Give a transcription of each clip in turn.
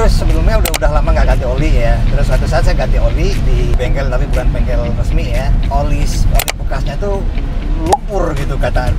sebelumnya udah lama nggak ganti oli ya. Terus suatu saat saya ganti oli di bengkel, tapi bukan bengkel resmi ya. Oli bekasnya tuh lumpur gitu kata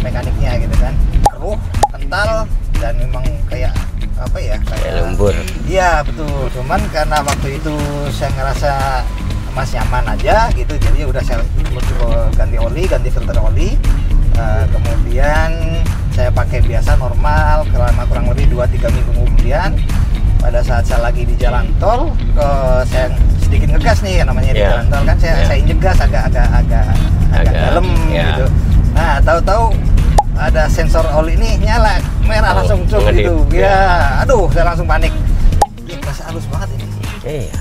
mekaniknya gitu kan, keruh, kental, dan memang kayak apa ya, kayak lumpur. Iya betul. Cuman karena waktu itu saya ngerasa masih nyaman aja gitu, jadi udah saya ganti oli, ganti filter oli. Kemudian saya pakai biasa normal selama kurang lebih 2-3 minggu kemudian. Pada saat saya lagi di jalan tol, saya sedikit ngegas nih, namanya di jalan tol kan, saya injek gas agak dalam gitu. Nah, tahu-tahu ada sensor oli ini nyala merah, langsung cuk gitu. Ya, aduh, saya langsung panik. Ini kerasa halus banget ini. Iya.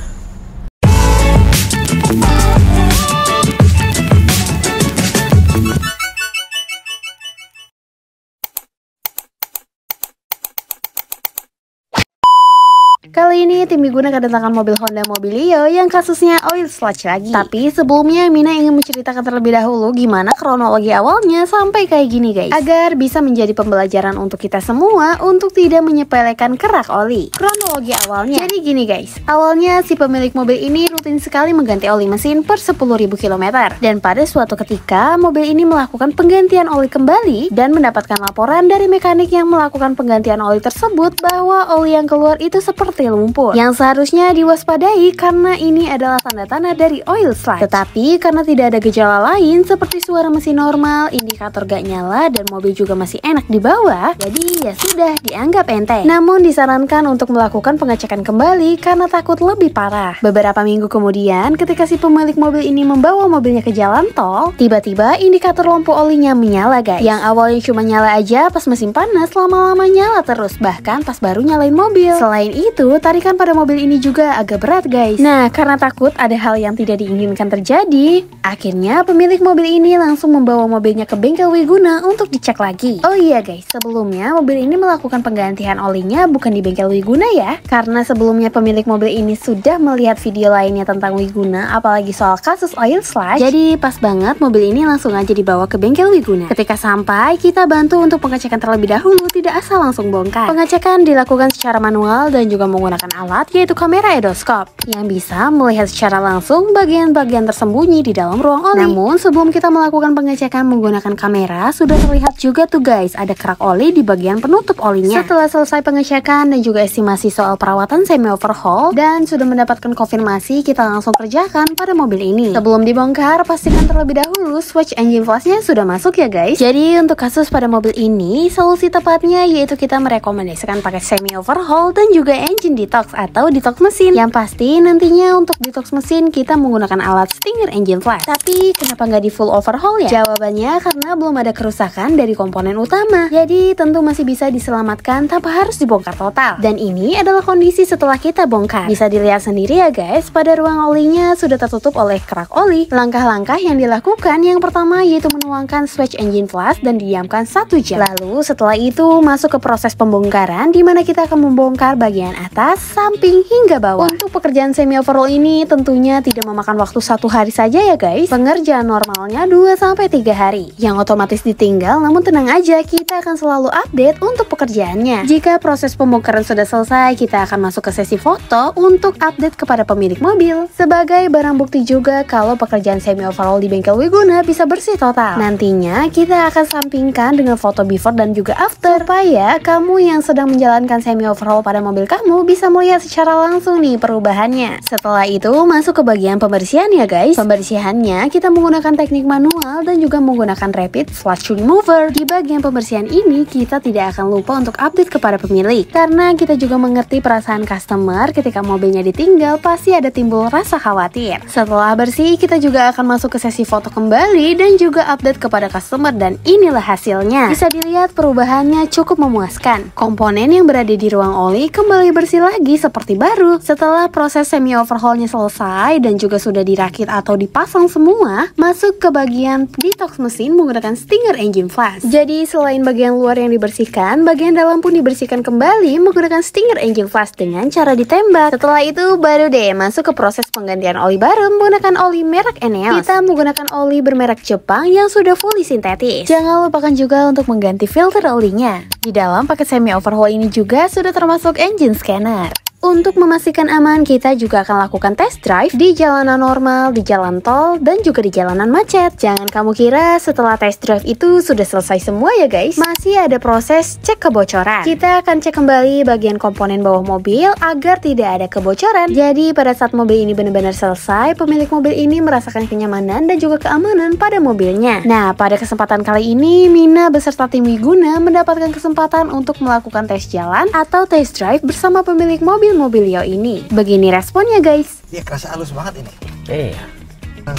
Kali ini tim Wiguna kedatangan mobil Honda Mobilio yang kasusnya oil sludge lagi. Tapi sebelumnya Mina ingin menceritakan terlebih dahulu gimana kronologi awalnya sampai kayak gini guys, agar bisa menjadi pembelajaran untuk kita semua untuk tidak menyepelekan kerak oli. Kronologi awalnya jadi gini guys, awalnya si pemilik mobil ini rutin sekali mengganti oli mesin per 10.000 km. Dan pada suatu ketika mobil ini melakukan penggantian oli kembali dan mendapatkan laporan dari mekanik yang melakukan penggantian oli tersebut bahwa oli yang keluar itu seperti lumpur yang seharusnya diwaspadai karena ini adalah tanda-tanda dari oil sludge. Tetapi karena tidak ada gejala lain seperti suara mesin normal, indikator gak nyala, dan mobil juga masih enak di bawah, jadi ya sudah dianggap enteng. Namun disarankan untuk melakukan pengecekan kembali karena takut lebih parah. Beberapa minggu kemudian ketika si pemilik mobil ini membawa mobilnya ke jalan tol, tiba-tiba indikator lampu olinya menyala guys. Yang awalnya cuma nyala aja pas mesin panas, lama-lama nyala terus, bahkan pas baru nyalain mobil. Selain itu, tarikan pada mobil ini juga agak berat guys. Nah, karena takut ada hal yang tidak diinginkan terjadi, akhirnya pemilik mobil ini langsung membawa mobilnya ke bengkel Wiguna untuk dicek lagi. Oh iya guys, sebelumnya mobil ini melakukan penggantian olinya bukan di bengkel Wiguna ya, karena sebelumnya pemilik mobil ini sudah melihat video lainnya tentang Wiguna, apalagi soal kasus oil sludge. Jadi pas banget mobil ini langsung aja dibawa ke bengkel Wiguna. Ketika sampai, kita bantu untuk pengecekan terlebih dahulu, tidak asal langsung bongkar. Pengecekan dilakukan secara manual dan juga menggunakan alat yaitu kamera endoskop yang bisa melihat secara langsung bagian-bagian tersembunyi di dalam ruang oli. Namun sebelum kita melakukan pengecekan menggunakan kamera, sudah terlihat juga tuh guys ada kerak oli di bagian penutup olinya. Setelah selesai pengecekan dan juga estimasi soal perawatan semi overhaul dan sudah mendapatkan konfirmasi, kita langsung kerjakan pada mobil ini. Sebelum dibongkar, pastikan terlebih dahulu switch engine flashnya sudah masuk ya guys. Jadi untuk kasus pada mobil ini, solusi tepatnya yaitu kita merekomendasikan pakai semi overhaul dan juga engine detox atau detox mesin. Yang pasti nantinya untuk detox mesin kita menggunakan alat Stinger engine flash. Tapi kenapa nggak di full overhaul ya? Jawabannya karena belum ada kerusakan dari komponen utama, jadi tentu masih bisa diselamatkan tanpa harus dibongkar total. Dan ini adalah kondisi setelah kita bongkar. Bisa dilihat sendiri ya guys, pada ruang olinya sudah tertutup oleh kerak oli. Langkah-langkah yang dilakukan yang pertama yaitu menuangkan switch engine flash dan didiamkan 1 jam. Lalu setelah itu masuk ke proses pembongkaran, di mana kita akan membongkar bagian atas, samping hingga bawah. Untuk pekerjaan semi overhaul ini tentunya tidak memakan waktu 1 hari saja ya guys. Pengerjaan normalnya 2-3 hari yang otomatis ditinggal, namun tenang aja, kita akan selalu update untuk pekerjaannya. Jika proses pembongkaran sudah selesai, kita akan masuk ke sesi foto untuk update kepada pemilik mobil sebagai barang bukti juga kalau pekerjaan semi overhaul di bengkel Wiguna bisa bersih total. Nantinya kita akan sampingkan dengan foto before dan juga after supaya kamu yang sedang menjalankan semi overhaul pada mobil kamu bisa melihat secara langsung nih perubahannya. Setelah itu masuk ke bagian pembersihan ya guys. Pembersihannya kita menggunakan teknik manual dan juga menggunakan rapid flush remover. Di bagian pembersihan ini kita tidak akan lupa untuk update kepada pemilik, karena kita juga mengerti perasaan customer ketika mobilnya ditinggal pasti ada timbul rasa khawatir. Setelah bersih kita juga akan masuk ke sesi foto kembali dan juga update kepada customer, dan inilah hasilnya. Bisa dilihat perubahannya cukup memuaskan. Komponen yang berada di ruang oli kembali bersih lagi seperti baru. Setelah proses semi overhaulnya selesai dan juga sudah dirakit atau dipasang semua, masuk ke bagian detox mesin menggunakan Stinger engine flash. Jadi selain bagian luar yang dibersihkan, bagian dalam pun dibersihkan kembali menggunakan Stinger Engine Flash dengan cara ditembak. Setelah itu baru deh masuk ke proses penggantian oli baru menggunakan oli merek Eneos. Kita menggunakan oli bermerek Jepang yang sudah fully sintetis. Jangan lupakan juga untuk mengganti filter olinya. Di dalam paket semi overhaul ini juga sudah termasuk engine scanner. Untuk memastikan aman, kita juga akan lakukan test drive di jalanan normal, di jalan tol, dan juga di jalanan macet. Jangan kamu kira setelah test drive itu sudah selesai semua ya guys. Masih ada proses cek kebocoran. Kita akan cek kembali bagian komponen bawah mobil agar tidak ada kebocoran. Jadi pada saat mobil ini benar-benar selesai, pemilik mobil ini merasakan kenyamanan dan juga keamanan pada mobilnya. Nah, pada kesempatan kali ini, Mina beserta tim Wiguna mendapatkan kesempatan untuk melakukan tes jalan atau test drive bersama pemilik Mobilio ini. Begini responnya guys. Iya, kerasa halus banget ini. Iya.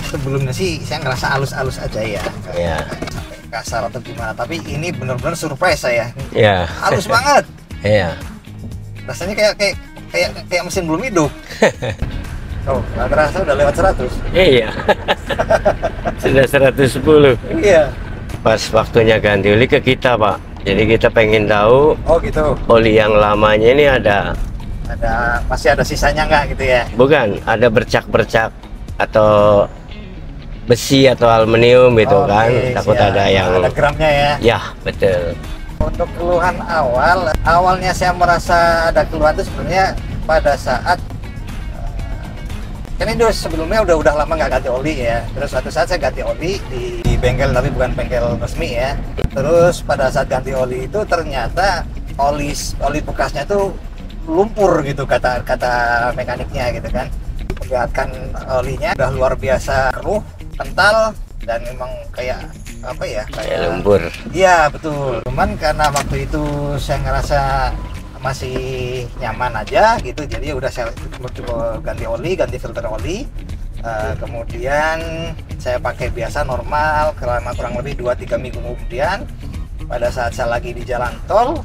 Sebelumnya sih saya ngerasa halus-halus aja ya. Iya. Sampai kasar atau gimana, tapi ini benar-benar surprise saya. Iya. Halus banget. Iya. Rasanya kayak mesin belum hidup. Oh, nggak terasa udah lewat 100. Iya. Sudah 110. Iya. Pas waktunya ganti oli ke kita, Pak. Jadi kita pengen tahu Oh gitu. oli yang lamanya ini Masih ada sisanya nggak gitu ya? bukan, ada bercak-bercak atau besi atau aluminium gitu Oke, kan. Takut siap. ada yang Ada gramnya ya. ya, betul. Untuk keluhan awalnya saya merasa ada keluhan itu sebenarnya pada saat kan ini sebelumnya udah lama nggak ganti oli ya. Terus suatu saat saya ganti oli di bengkel, tapi bukan bengkel resmi ya. Terus pada saat ganti oli itu ternyata oli bekasnya tuh lumpur gitu, kata mekaniknya gitu kan. Perlihatkan olinya udah luar biasa keruh, kental, dan memang kayak apa ya, Kayak lumpur. iya betul. Cuman karena waktu itu saya ngerasa masih nyaman aja gitu, jadi udah saya coba ganti oli, ganti filter oli. Kemudian saya pakai biasa normal kurang lebih 2-3 minggu kemudian. Pada saat saya lagi di jalan tol,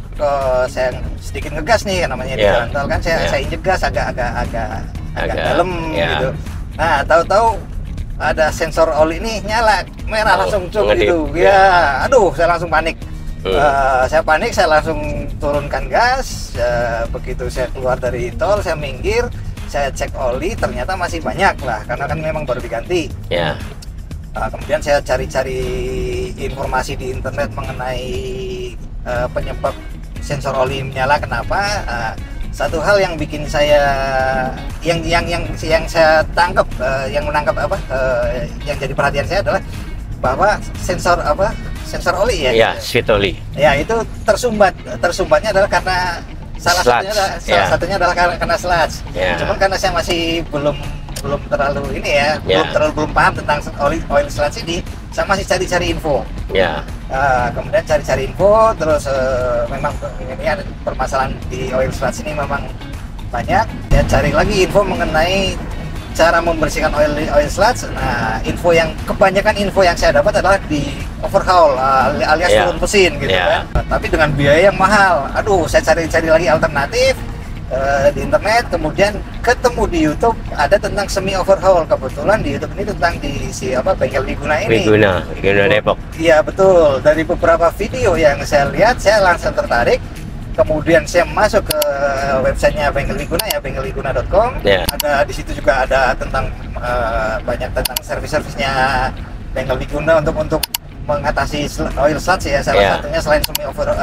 saya sedikit ngegas nih, namanya di jalan tol kan, saya injek gas agak dalam gitu. Nah, tahu-tahu ada sensor oli ini nyala merah langsung gitu. Ya, aduh, saya langsung panik. Saya langsung turunkan gas. Begitu saya keluar dari tol, saya minggir, saya cek oli, ternyata masih banyak lah, karena kan memang baru diganti. Ya. Kemudian saya cari-cari informasi di internet mengenai penyebab sensor oli menyala kenapa. Satu hal yang bikin saya yang saya tangkap yang jadi perhatian saya adalah bahwa sensor oli ya. Ya, sweet oli. Ya, itu tersumbatnya adalah karena salah satunya adalah karena sludge. Cuman karena saya masih belum terlalu ini ya, belum paham tentang oil sludge ini, saya masih cari-cari info. Kemudian cari-cari info, terus memang ini ada permasalahan di oil sludge ini memang banyak. Saya cari lagi info mengenai cara membersihkan oil sludge. Nah, kebanyakan info yang saya dapat adalah di overhaul alias turun mesin gitu kan. Tapi dengan biaya yang mahal. Aduh, saya cari-cari lagi alternatif di internet, kemudian ketemu di YouTube ada tentang semi overhaul. Kebetulan di YouTube ini tentang bengkel Wiguna ini. Wiguna Depok. Iya betul. Dari beberapa video yang saya lihat, saya langsung tertarik. Kemudian saya masuk ke websitenya bengkel Wiguna ya, bengkelwiguna.com. Ada di situ juga ada tentang banyak tentang servis-servisnya bengkel Wiguna untuk mengatasi oil sludge ya. Salah satunya selain semi overhaul,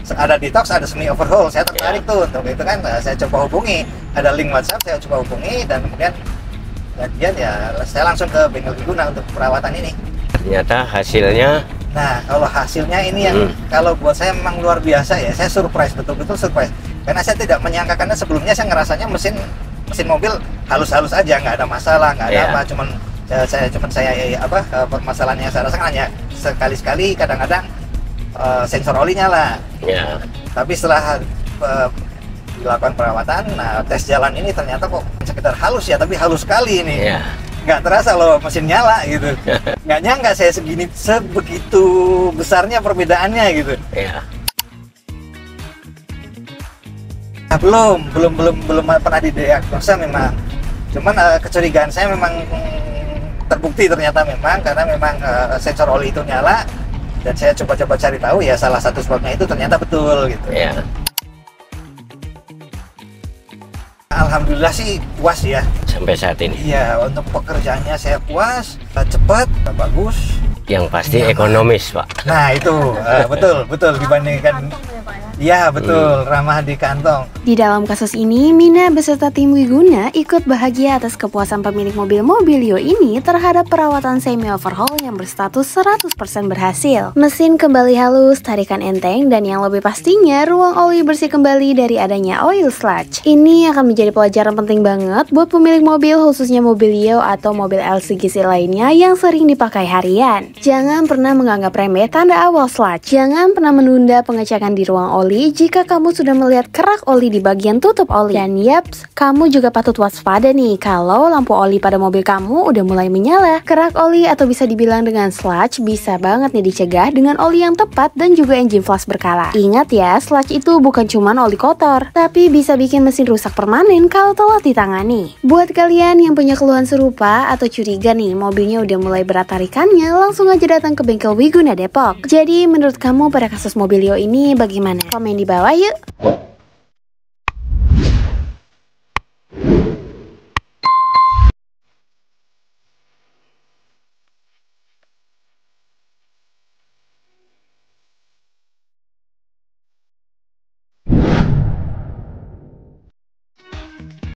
ada detox, ada semi overhaul. Saya tertarik tuh untuk itu kan. Saya coba hubungi, ada link WhatsApp, saya coba hubungi, dan kemudian ya saya langsung ke bengkel Wiguna untuk perawatan ini. Ternyata hasilnya. Nah, kalau hasilnya ini yang kalau buat saya memang luar biasa ya. Saya surprise, betul-betul surprise. Karena saya tidak menyangka, karena sebelumnya saya ngerasanya mesin mobil halus-halus aja, nggak ada masalah, nggak ada apa. Cuman permasalahan yang saya rasakan hanya sekali-sekali, kadang-kadang sensor oli nyala. Tapi setelah dilakukan perawatan, nah tes jalan ini ternyata kok sekedar halus ya, tapi halus sekali ini. Nggak terasa loh mesin nyala gitu. Nggak nyangka saya sebegitu besarnya perbedaannya gitu. Nah, belum pernah didiagnosa memang. Cuman kecurigaan saya memang terbukti ternyata memang, karena memang sensor oli itu nyala. Dan saya coba-coba cari tahu ya, salah satu sebabnya itu ternyata betul gitu. Ya. Alhamdulillah sih puas ya. Sampai saat ini. Iya, untuk pekerjaannya saya puas, cepat, bagus. Yang pasti ekonomis, Pak. Nah itu betul dibandingkan. Iya betul, ramah di kantong. Di dalam kasus ini, Mina beserta tim Wiguna ikut bahagia atas kepuasan pemilik mobil Mobilio ini terhadap perawatan semi overhaul yang berstatus 100% berhasil. Mesin kembali halus, tarikan enteng, dan yang lebih pastinya ruang oli bersih kembali dari adanya oil sludge. Ini akan menjadi pelajaran penting banget buat pemilik mobil, khususnya Mobilio atau mobil LCGC lainnya yang sering dipakai harian. Jangan pernah menganggap remeh tanda awal sludge. Jangan pernah menunda pengecekan di ruang oli jika kamu sudah melihat kerak oli di bagian tutup oli. Dan yaps, kamu juga patut waspada nih kalau lampu oli pada mobil kamu udah mulai menyala. Kerak oli atau bisa dibilang dengan sludge bisa banget nih dicegah dengan oli yang tepat dan juga engine flush berkala. Ingat ya, sludge itu bukan cuma oli kotor, tapi bisa bikin mesin rusak permanen kalau telat ditangani. Buat kalian yang punya keluhan serupa atau curiga nih mobilnya udah mulai berat tarikannya, langsung aja datang ke bengkel Wiguna Depok. Jadi menurut kamu pada kasus Mobilio ini bagaimana? Komen di bawah yuk.